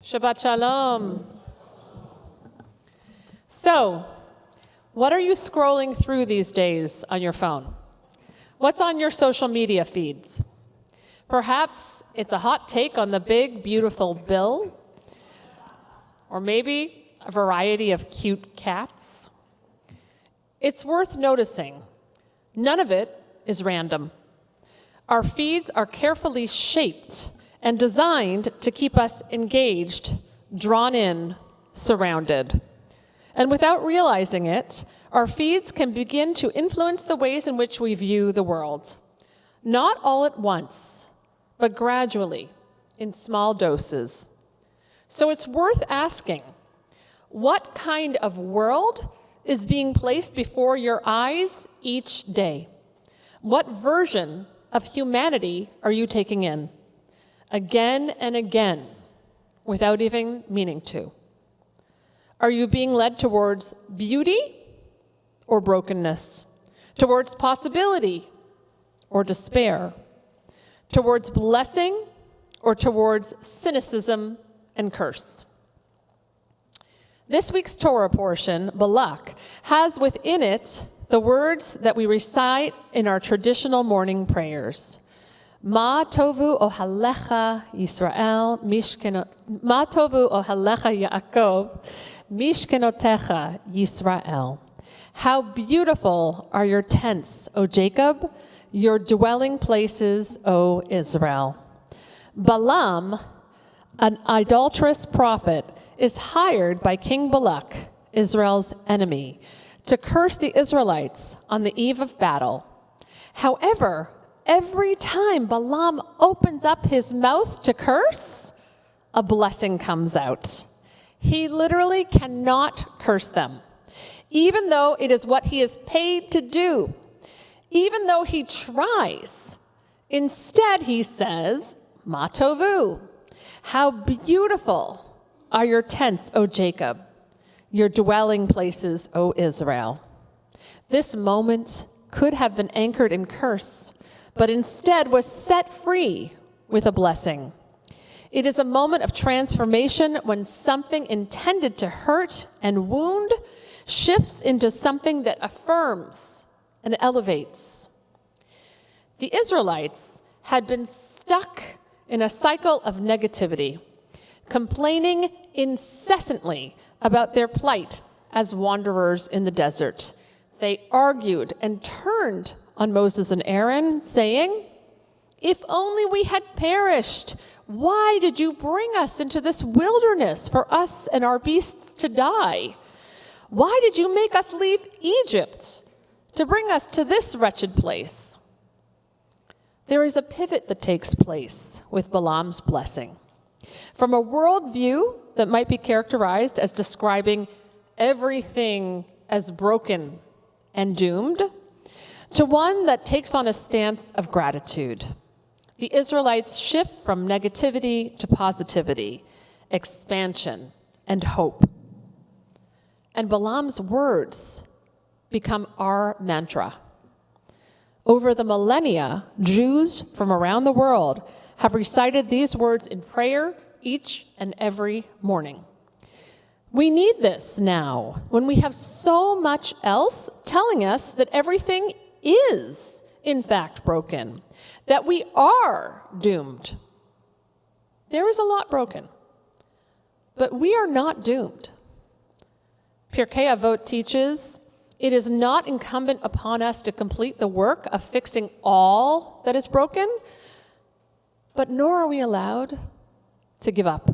Shabbat Shalom. So, what are you scrolling through these days on your phone? What's on your social media feeds? Perhaps it's a hot take on the big, beautiful bill, or maybe a variety of cute cats. It's worth noticing, none of it is random. Our feeds are carefully shaped and designed to keep us engaged, drawn in, surrounded. And without realizing it, our feeds can begin to influence the ways in which we view the world. Not all at once, but gradually, in small doses. So it's worth asking, what kind of world is being placed before your eyes each day? What version of humanity are you taking in? Again and again, without even meaning to. Are you being led towards beauty or brokenness? Towards possibility or despair? Towards blessing or towards cynicism and curse? This week's Torah portion, Balak, has within it the words that we recite in our traditional morning prayers. Ma tovu ohalecha Yisrael, Ma tovu ohalecha Yaakov, Mishkenotecha Yisrael. How beautiful are your tents, O Jacob, your dwelling places, O Israel. Balaam, an idolatrous prophet, is hired by King Balak, Israel's enemy, to curse the Israelites on the eve of battle. However, every time Balaam opens up his mouth to curse, a blessing comes out. He literally cannot curse them, even though it is what he is paid to do, even though he tries. Instead, he says, Ma tovu, how beautiful are your tents, O Jacob, your dwelling places, O Israel. This moment could have been anchored in curse, but instead was set free with a blessing. It is a moment of transformation when something intended to hurt and wound shifts into something that affirms and elevates. The Israelites had been stuck in a cycle of negativity, complaining incessantly about their plight as wanderers in the desert. They argued and turned on Moses and Aaron, saying, "If only we had perished. Why did you bring us into this wilderness for us and our beasts to die? Why did you make us leave Egypt to bring us to this wretched place?" There is a pivot that takes place with Balaam's blessing. From a worldview that might be characterized as describing everything as broken and doomed, to one that takes on a stance of gratitude. The Israelites shift from negativity to positivity, expansion, and hope. And Balaam's words become our mantra. Over the millennia, Jews from around the world have recited these words in prayer each and every morning. We need this now when we have so much else telling us that everything is, in fact, broken, that we are doomed. There is a lot broken, but we are not doomed. Pirkei Avot teaches, it is not incumbent upon us to complete the work of fixing all that is broken, but nor are we allowed to give up,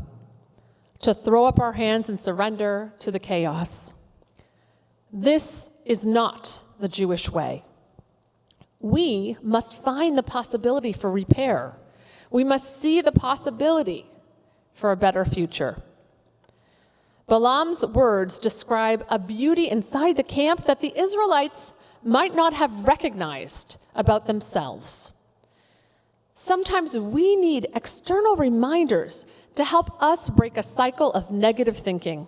to throw up our hands and surrender to the chaos. This is not the Jewish way. We must find the possibility for repair. We must see the possibility for a better future. Balaam's words describe a beauty inside the camp that the Israelites might not have recognized about themselves. Sometimes we need external reminders to help us break a cycle of negative thinking.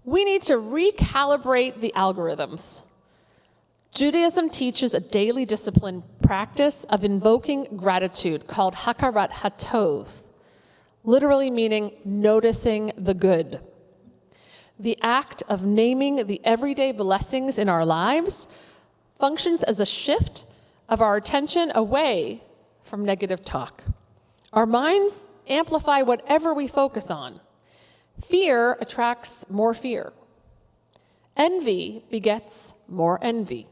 We need to recalibrate the algorithms. Judaism teaches a daily discipline practice of invoking gratitude called Hakarat HaTov, literally meaning noticing the good. The act of naming the everyday blessings in our lives functions as a shift of our attention away from negative talk. Our minds amplify whatever we focus on. Fear attracts more fear. Envy begets more envy.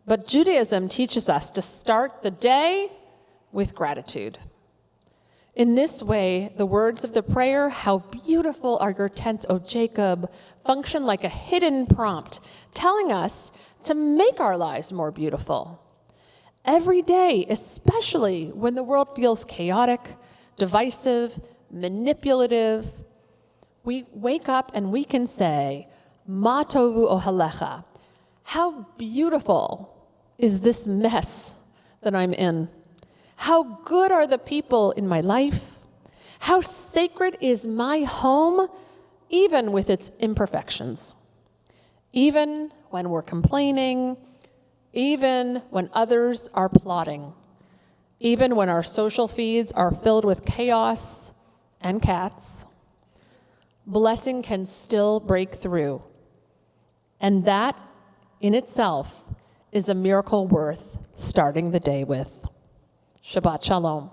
But Judaism teaches us to start the day with gratitude. In this way, the words of the prayer, "How beautiful are your tents, O Jacob," function like a hidden prompt, telling us to make our lives more beautiful. Every day, especially when the world feels chaotic, divisive, manipulative, we wake up and we can say, "Ma tovu ohalecha." How beautiful is this mess that I'm in? How good are the people in my life? How sacred is my home, even with its imperfections? Even when we're complaining, even when others are plotting, even when our social feeds are filled with chaos and cats, blessing can still break through. And that in itself is a miracle worth starting the day with. Shabbat Shalom.